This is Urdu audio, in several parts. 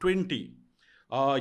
20,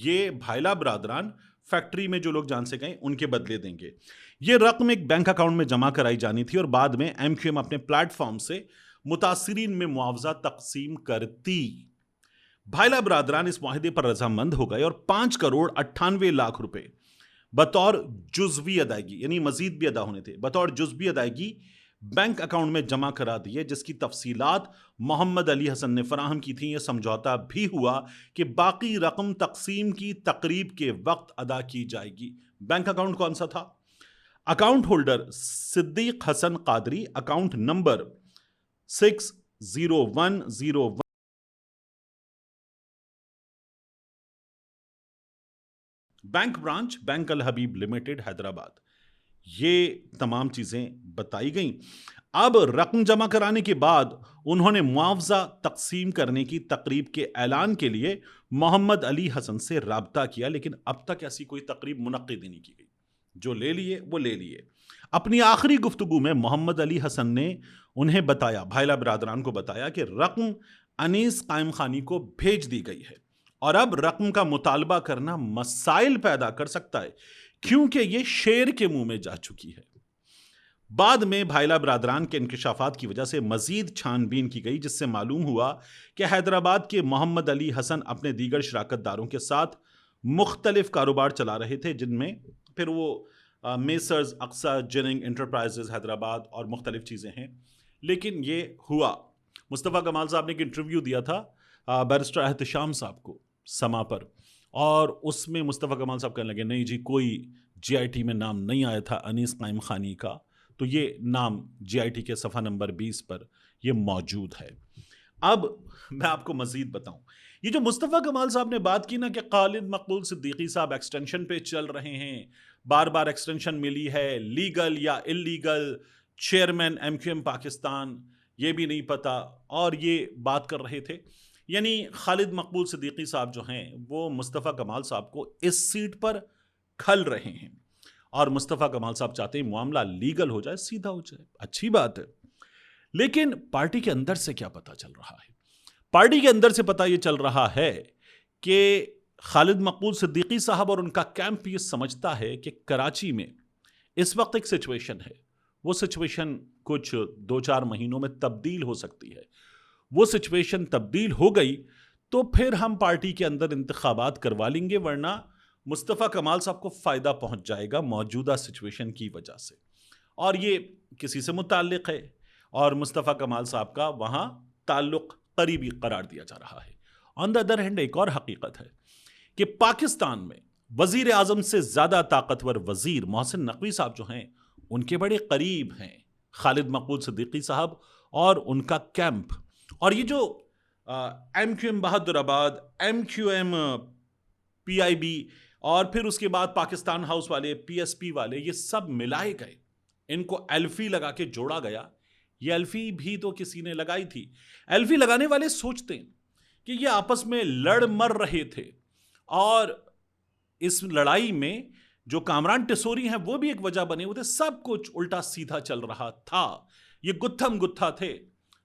یہ بھائلا برادران فیکٹری میں جو لوگ جان سے گئے ان کے بدلے دیں گے. یہ رقم ایک بینک اکاؤنٹ میں جمع کرائی جانی تھی اور بعد میں ایم کیو ایم اپنے پلیٹ فارم سے متاثرین میں معاوضہ تقسیم کرتی. بھائلا برادران اس معاہدے پر رضامند ہو گئے اور 5,98,00,000 روپے بطور جزوی ادائیگی، یعنی مزید بھی ادا ہونے تھے، بطور جزوی ادائیگی بینک اکاؤنٹ میں جمع کرا دیے، جس کی تفصیلات محمد علی حسن نے فراہم کی تھیں. یہ سمجھوتا بھی ہوا کہ باقی رقم تقسیم کی تقریب کے وقت ادا کی جائے گی. بینک اکاؤنٹ کون سا تھا؟ Account holder Siddiq Hasan Qadri, account number 60101، bank branch bank Al Habib limited Hyderabad. یہ تمام چیزیں بتائی گئیں. اب رقم جمع کرانے کے بعد انہوں نے معاوضہ تقسیم کرنے کی تقریب کے اعلان کے لیے محمد علی حسن سے رابطہ کیا، لیکن اب تک ایسی کوئی تقریب منعقد نہیں کی گئی. جو لے لیے وہ لے لیے. اپنی آخری گفتگو میں محمد علی حسن نے انہیں بتایا، بھائلا برادران کو بتایا کہ رقم انیس قائم خانی کو بھیج دی گئی ہے اور اب رقم کا مطالبہ کرنا مسائل پیدا کر سکتا ہے کیونکہ یہ شیر کے منہ میں جا چکی ہے. بعد میں بھائلا برادران کے انکشافات کی وجہ سے مزید چھان بین کی گئی، جس سے معلوم ہوا کہ حیدرآباد کے محمد علی حسن اپنے دیگر شراکت داروں کے ساتھ مختلف کاروبار چلا رہے تھے، جن میں پھر وہ messrs Aqsa ginning enterprises Hyderabad اور مختلف چیزیں ہیں. لیکن یہ ہوا. مصطفیٰ کمال صاحب نے ایک انٹرویو دیا تھا بیرسٹر احتشام صاحب کو سما پر، اور اس میں مصطفیٰ کمال صاحب کہنے لگے نہیں جی کوئی جی آئی ٹی میں نام نہیں آیا تھا انیس قائم خانی کا، تو یہ نام جی آئی ٹی کے صفحہ نمبر 20 پر یہ موجود ہے. اب میں آپ کو مزید بتاؤں، یہ جو مصطفیٰ کمال صاحب نے بات کی نا کہ خالد مقبول صدیقی صاحب ایکسٹینشن پہ چل رہے ہیں، بار بار ایکسٹینشن ملی ہے، لیگل یا illegal, chairman M Q M Pakistan یہ بھی نہیں پتا، اور یہ بات کر رہے تھے. یعنی خالد مقبول صدیقی صاحب جو ہیں وہ مصطفیٰ کمال صاحب کو اس سیٹ پر کھل رہے ہیں، اور مصطفیٰ کمال صاحب چاہتے ہیں معاملہ لیگل ہو جائے، سیدھا ہو جائے. اچھی بات ہے، لیکن پارٹی کے اندر سے کیا پتا چل رہا ہے؟ پارٹی کے اندر سے پتا یہ چل رہا ہے کہ خالد مقبول صدیقی صاحب اور ان کا کیمپ یہ سمجھتا ہے کہ کراچی میں اس وقت ایک سچویشن ہے، وہ سچویشن کچھ 2-4 مہینوں میں تبدیل ہو سکتی ہے. وہ سچویشن تبدیل ہو گئی تو پھر ہم پارٹی کے اندر انتخابات کروا لیں گے، ورنہ مصطفیٰ کمال صاحب کو فائدہ پہنچ جائے گا موجودہ سچویشن کی وجہ سے. اور یہ کسی سے متعلق ہے اور مصطفیٰ کمال صاحب کا وہاں تعلق قریبی قرار دیا جا رہا ہے. آن دا ادر ہینڈ ایک اور حقیقت ہے کہ پاکستان میں وزیر اعظم سے زیادہ طاقتور وزیر محسن نقوی صاحب جو ہیں ان کے بڑے قریب ہیں خالد مقبول صدیقی صاحب اور ان کا کیمپ. اور یہ جو M Q M Bahadurabad, M Q M P I B, اور پھر اس کے بعد پاکستان ہاؤس والے، پی ایس پی والے، یہ سب ملائے گئے، ان کو ایلفی لگا کے جوڑا گیا. یہ ایلفی بھی تو کسی نے لگائی تھی. ایلفی لگانے والے سوچتے ہیں کہ یہ آپس میں لڑ مر رہے تھے، اور اس لڑائی میں جو کامران ٹسوری ہیں وہ بھی ایک وجہ بنے ہوئے تھے. سب کچھ الٹا سیدھا چل رہا تھا، یہ گتھم گتھا تھے.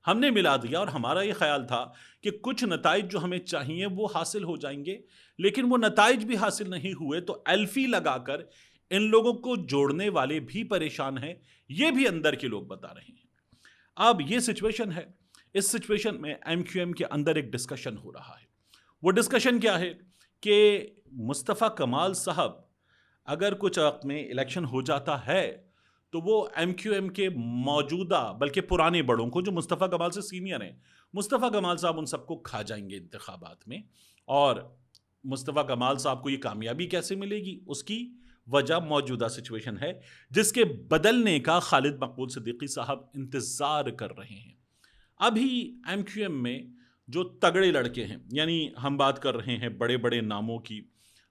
ہم نے ملا دیا اور ہمارا یہ خیال تھا کہ کچھ نتائج جو ہمیں چاہیے وہ حاصل ہو جائیں گے، لیکن وہ نتائج بھی حاصل نہیں ہوئے. تو ایلفی لگا کر ان لوگوں کو جوڑنے والے بھی پریشان ہیں، یہ بھی اندر کے لوگ بتا رہے ہیں. اب یہ سچویشن ہے. اس سچویشن میں ایم کیو ایم کے اندر ایک ڈسکشن ہو رہا ہے. وہ ڈسکشن کیا ہے کہ مصطفیٰ کمال صاحب اگر کچھ وقت میں الیکشن ہو جاتا ہے تو وہ ایم کیو ایم کے موجودہ بلکہ پرانے بڑوں کو جو مصطفیٰ کمال سے سینئر ہیں، مصطفیٰ کمال صاحب ان سب کو کھا جائیں گے انتخابات میں. اور مصطفیٰ کمال صاحب کو یہ کامیابی کیسے ملے گی؟ اس کی وجہ موجودہ سچویشن ہے جس کے بدلنے کا خالد مقبول صدیقی صاحب انتظار کر رہے ہیں. ابھی ایم کیو ایم میں جو تگڑے لڑکے ہیں، یعنی ہم بات کر رہے ہیں بڑے بڑے ناموں کی،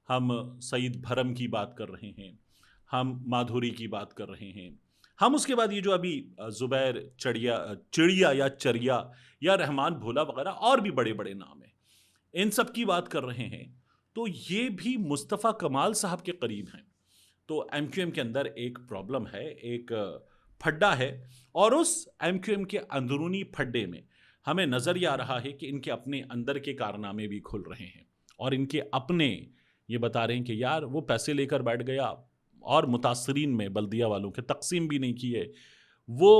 ہم سعید بھرم کی بات کر رہے ہیں، ہم مادھوری کی بات کر رہے ہیں، ہم اس کے بعد یہ جو ابھی زبیر چڑیا یا چریا یا رحمان بھولا وغیرہ اور بھی بڑے بڑے نام ہیں، ان سب کی بات کر رہے ہیں. تو یہ بھی مصطفیٰ کمال صاحب کے قریب ہیں. تو ایم کیو ایم کے اندر ایک پرابلم ہے، ایک پھڈا ہے، اور اس ایم کیو ایم کے اندرونی پھڈے میں ہمیں نظر یہ آ رہا ہے کہ ان کے اپنے اندر کے کارنامے بھی کھل رہے ہیں اور ان کے اپنے یہ بتا رہے ہیں کہ یار وہ پیسے لے کر بیٹھ گیا اور متاثرین میں بلدیہ والوں کے تقسیم بھی نہیں کیے، وہ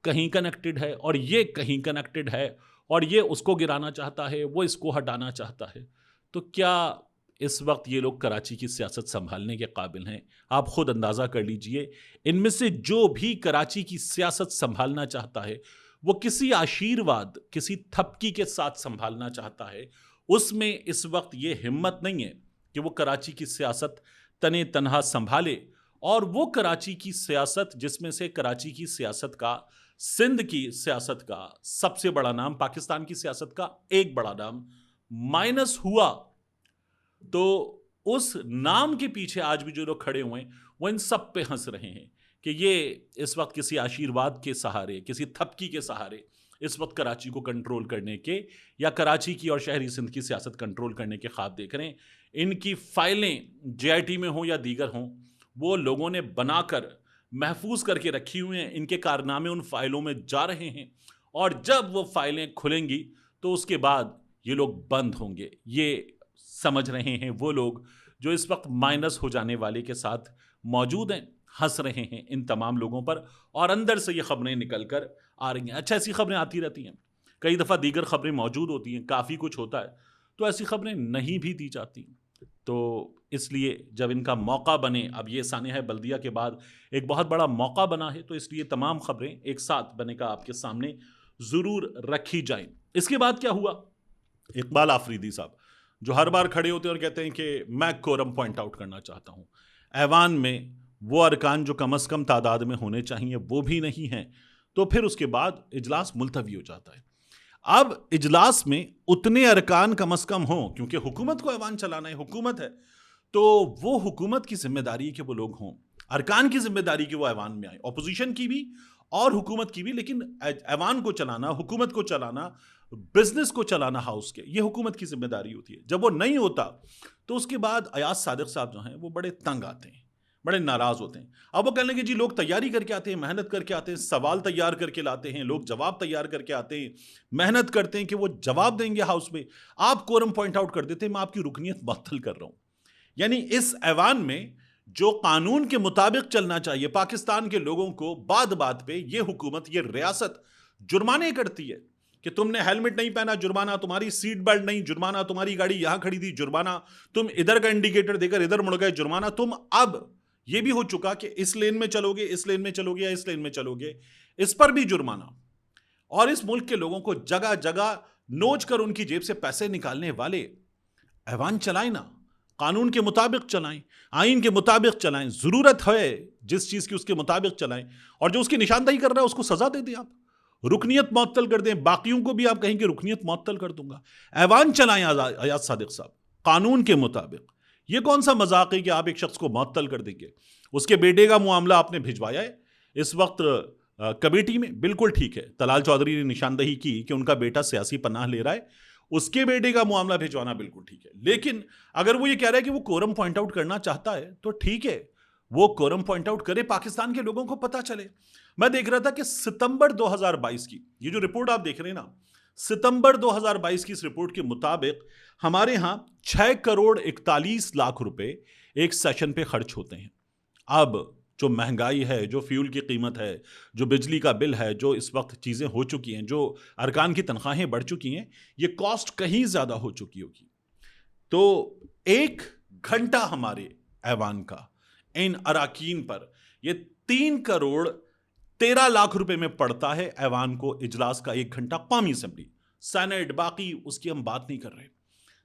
کہیں کنیکٹڈ ہے اور یہ کہیں کنیکٹڈ ہے، اور یہ اس کو گرانا چاہتا ہے، وہ اس کو ہٹانا چاہتا ہے. تو کیا اس وقت یہ لوگ کراچی کی سیاست سنبھالنے کے قابل ہیں؟ آپ خود اندازہ کر لیجئے. ان میں سے جو بھی کراچی کی سیاست سنبھالنا چاہتا ہے وہ کسی آشیرواد، کسی تھپکی کے ساتھ سنبھالنا چاہتا ہے. اس میں اس وقت یہ ہمت نہیں ہے کہ وہ کراچی کی سیاست تنے تنہا سنبھالے. اور وہ کراچی کی سیاست جس میں سے کراچی کی سیاست کا، سندھ کی سیاست کا سب سے بڑا نام، پاکستان کی سیاست کا ایک بڑا نام مائنس ہوا، تو اس نام کے پیچھے آج بھی جو لوگ کھڑے ہوئے ہیں وہ ان سب پہ ہنس رہے ہیں کہ یہ اس وقت کسی آشیرواد کے سہارے، کسی تھپکی کے سہارے اس وقت کراچی کو کنٹرول کرنے کے، یا کراچی کی اور شہری سندھ کی سیاست کنٹرول کرنے کے خواب دیکھ رہے ہیں. ان کی فائلیں جے آئی ٹی میں ہوں یا دیگر ہوں، وہ لوگوں نے بنا کر محفوظ کر کے رکھی ہوئی ہیں. ان کے کارنامے ان فائلوں میں جا رہے ہیں، اور جب وہ فائلیں کھلیں گی تو اس کے بعد یہ لوگ بند ہوں گے. یہ سمجھ رہے ہیں وہ لوگ جو اس وقت مائنس ہو جانے والے کے ساتھ موجود ہیں، ہنس رہے ہیں ان تمام لوگوں پر، اور اندر سے یہ خبریں نکل کر آ رہی ہیں. اچھا، ایسی خبریں آتی رہتی ہیں، کئی دفعہ دیگر خبریں موجود ہوتی ہیں، کافی کچھ ہوتا ہے، تو ایسی خبریں نہیں بھی دی جاتی. تو اس لیے جب ان کا موقع بنے، اب یہ سانحہ بلدیہ کے بعد ایک بہت بڑا موقع بنا ہے، تو اس لیے تمام خبریں ایک ساتھ بنے کا آپ کے سامنے ضرور رکھی جائیں. اس کے بعد کیا ہوا؟ اقبال آفریدی صاحب جو ہر بار کھڑے ہوتے ہیں اور کہتے ہیں کہ میں کورم پوائنٹ آؤٹ کرنا چاہتا ہوں، ایوان میں وہ ارکان جو کم از کم تعداد میں ہونے چاہیے وہ بھی نہیں ہیں، تو پھر اس کے بعد اجلاس ملتوی ہو جاتا ہے. اب اجلاس میں اتنے ارکان کم از کم ہوں، کیونکہ حکومت کو ایوان چلانا ہے، حکومت ہے، تو وہ حکومت کی ذمہ داری ہے کہ وہ لوگ ہوں، ارکان کی ذمہ داری کہ وہ ایوان میں آئیں، اپوزیشن کی بھی اور حکومت کی بھی. لیکن ایوان کو چلانا، حکومت کو چلانا، بزنس کو چلانا ہاؤس کے، یہ حکومت کی ذمہ داری ہوتی ہے. جب وہ نہیں ہوتا تو اس کے بعد ایاز صادق صاحب جو ہیں وہ بڑے تنگ آتے ہیں، بڑے ناراض ہوتے ہیں. اب وہ کہنے لگے جی لوگ تیاری کر کے آتے ہیں، محنت کر کے آتے ہیں، سوال تیار کر کے لاتے ہیں، لوگ جواب تیار کر کے آتے ہیں، محنت کرتے ہیں کہ وہ جواب دیں گے ہاؤس میں، آپ کورم پوائنٹ آؤٹ کر دیتے ہیں، میں آپ کی رکنیت معطل کر رہا ہوں. یعنی اس ایوان میں جو قانون کے مطابق چلنا چاہیے پاکستان کے لوگوں کو، بات بات پہ یہ حکومت، یہ ریاست جرمانے کرتی ہے کہ تم نے ہیلمٹ نہیں پہنا، جرمانہ، تمہاری سیٹ بیلٹ نہیں، جرمانہ، تمہاری گاڑی یہاں کھڑی تھی، جرمانہ، تم ادھر کا انڈیکیٹر دے کر ادھر مڑ گئے، جرمانہ. تم اب یہ بھی ہو چکا کہ اس لین میں چلو گے، اس لین میں چلو گے، یا اس لین میں چلو گے، اس پر بھی جرمانہ. اور اس ملک کے لوگوں کو جگہ جگہ نوچ کر ان کی جیب سے پیسے نکالنے والے ایوان چلائیں نا، قانون کے مطابق چلائیں، آئین کے مطابق چلائیں، ضرورت ہے جس چیز کی اس کے مطابق چلائیں، اور جو اس کی نشاندہی کر رہا ہے اس کو سزا دے دیں، آپ رکنیت معطل کر دیں، باقیوں کو بھی آپ کہیں کہ رکنیت معطل کر دوں گا. ایوان چلائیں ایاز صادق صاحب قانون کے مطابق. یہ کون سا مذاق ہے کہ آپ ایک شخص کو معطل کر دیں گے؟ اس کے بیٹے کا معاملہ آپ نے بھجوایا ہے اس وقت کمیٹی میں، بالکل ٹھیک ہے، طلال چودھری نے نشاندہی کی کہ ان کا بیٹا سیاسی پناہ لے رہا ہے، اس کے بیٹے کا معاملہ بھجوانا بالکل ٹھیک ہے. لیکن اگر وہ یہ کہہ رہا ہے کہ وہ کورم پوائنٹ آؤٹ کرنا چاہتا ہے تو ٹھیک ہے، وہ کورم پوائنٹ آؤٹ کرے، پاکستان کے لوگوں کو پتہ چلے. میں دیکھ رہا تھا کہ ستمبر 2022 کی یہ جو رپورٹ آپ دیکھ رہے ہیں نا، ستمبر 2022 کی اس رپورٹ کے مطابق ہمارے ہاں 6 کروڑ 41 لاکھ روپے ایک سیشن پہ خرچ ہوتے ہیں. اب جو مہنگائی ہے، جو فیول کی قیمت ہے، جو بجلی کا بل ہے، جو اس وقت چیزیں ہو چکی ہیں، جو ارکان کی تنخواہیں بڑھ چکی ہیں، یہ کاسٹ کہیں زیادہ ہو چکی ہوگی. تو 1 گھنٹہ ہمارے ایوان کا ان اراکین پر یہ 3 کروڑ 13 لاکھ روپے میں پڑتا ہے. ایوان کو اجلاس کا 1 گھنٹہ، قومی اسمبلی، سینٹ، باقی اس کی ہم بات نہیں کر رہے.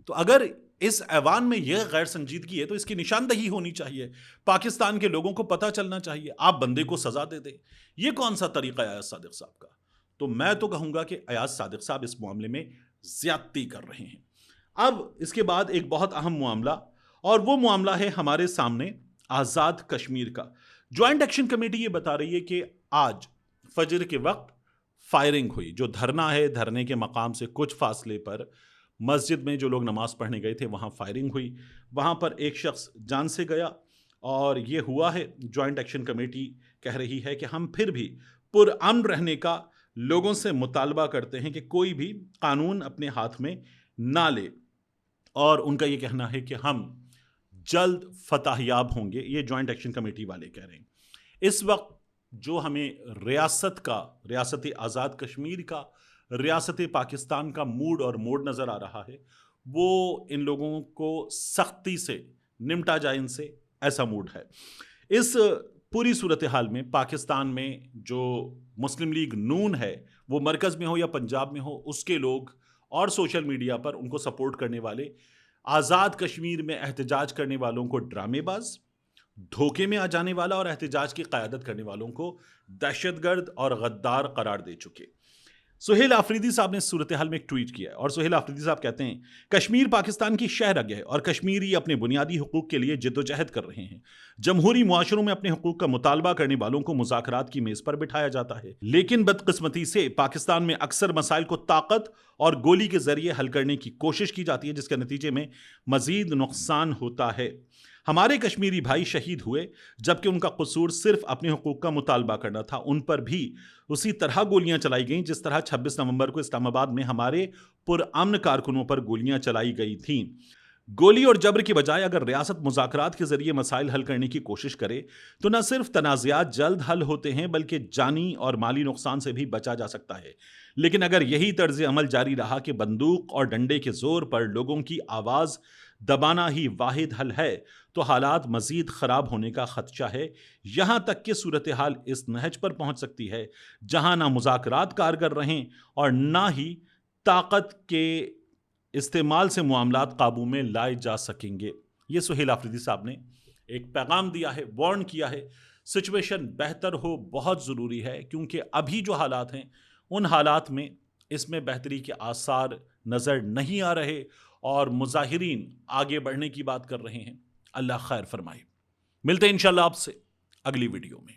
تو اگر اس ایوان میں یہ غیر سنجیدگی ہے تو اس کی نشاندہی ہونی چاہیے، پاکستان کے لوگوں کو پتہ چلنا چاہیے، آپ بندے کو سزا دے دیں. یہ کون سا طریقہ ہے ایاز صادق صاحب کا؟ تو میں تو کہوں گا کہ ایاز صادق صاحب اس معاملے میں زیادتی کر رہے ہیں. اب اس کے بعد ایک بہت اہم معاملہ، اور وہ معاملہ ہے ہمارے سامنے آزاد کشمیر کا. جوائنٹ ایکشن کمیٹی یہ بتا رہی ہے کہ آج فجر کے وقت فائرنگ ہوئی. جو دھرنا ہے، دھرنے کے مقام سے کچھ فاصلے پر مسجد میں جو لوگ نماز پڑھنے گئے تھے وہاں فائرنگ ہوئی، وہاں پر ایک شخص جان سے گیا. اور یہ ہوا ہے، جوائنٹ ایکشن کمیٹی کہہ رہی ہے کہ ہم پھر بھی پرامن رہنے کا لوگوں سے مطالبہ کرتے ہیں کہ کوئی بھی قانون اپنے ہاتھ میں نہ لے. اور ان کا یہ کہنا ہے کہ ہم جلد فتح یاب ہوں گے، یہ جوائنٹ ایکشن کمیٹی والے کہہ رہے ہیں۔ اس وقت جو ہمیں ریاست آزاد کشمیر کا، ریاست پاکستان کا موڈ اور موڈ نظر آ رہا ہے، وہ ان لوگوں کو سختی سے نمٹا جائے ان سے، ایسا موڈ ہے۔ اس پوری صورتحال میں پاکستان میں جو مسلم لیگ نون ہے، وہ مرکز میں ہو یا پنجاب میں ہو، اس کے لوگ اور سوشل میڈیا پر ان کو سپورٹ کرنے والے آزاد کشمیر میں احتجاج کرنے والوں کو ڈرامے باز، دھوکے میں آ جانے والا اور احتجاج کی قیادت کرنے والوں کو دہشت گرد اور غدار قرار دے چکے۔ سہیل آفریدی صاحب نے اس صورتحال میں ایک ٹویٹ کیا ہے، اور سہیل آفریدی صاحب کہتے ہیں کشمیر پاکستان کی شہ رگ ہے اور کشمیری اپنے بنیادی حقوق کے لیے جد و جہد کر رہے ہیں۔ جمہوری معاشروں میں اپنے حقوق کا مطالبہ کرنے والوں کو مذاکرات کی میز پر بٹھایا جاتا ہے، لیکن بدقسمتی سے پاکستان میں اکثر مسائل کو طاقت اور گولی کے ذریعے حل کرنے کی کوشش کی جاتی ہے، جس کے نتیجے میں مزید نقصان ہوتا ہے۔ ہمارے کشمیری بھائی شہید ہوئے جبکہ ان کا قصور صرف اپنے حقوق کا مطالبہ کرنا تھا، ان پر بھی اسی طرح گولیاں چلائی گئیں جس طرح 26 نومبر کو اسلام آباد میں ہمارے پرامن کارکنوں پر گولیاں چلائی گئی تھیں۔ گولی اور جبر کی بجائے اگر ریاست مذاکرات کے ذریعے مسائل حل کرنے کی کوشش کرے تو نہ صرف تنازعات جلد حل ہوتے ہیں بلکہ جانی اور مالی نقصان سے بھی بچا جا سکتا ہے۔ لیکن اگر یہی طرز عمل جاری رہا کہ بندوق اور ڈنڈے کے زور پر لوگوں کی آواز دبانا ہی واحد حل ہے تو حالات مزید خراب ہونے کا خدشہ ہے، یہاں تک کہ صورتحال اس نہج پر پہنچ سکتی ہے جہاں نہ مذاکرات کارگر رہیں اور نہ ہی طاقت کے استعمال سے معاملات قابو میں لائے جا سکیں گے۔ یہ سہیل آفریدی صاحب نے ایک پیغام دیا ہے، وارن کیا ہے۔ سچویشن بہتر ہو بہت ضروری ہے، کیونکہ ابھی جو حالات ہیں ان حالات میں اس میں بہتری کے آثار نظر نہیں آ رہے اور مظاہرین آگے بڑھنے کی بات کر رہے ہیں۔ اللہ خیر فرمائے۔ ملتے ہیں انشاءاللہ آپ سے اگلی ویڈیو میں۔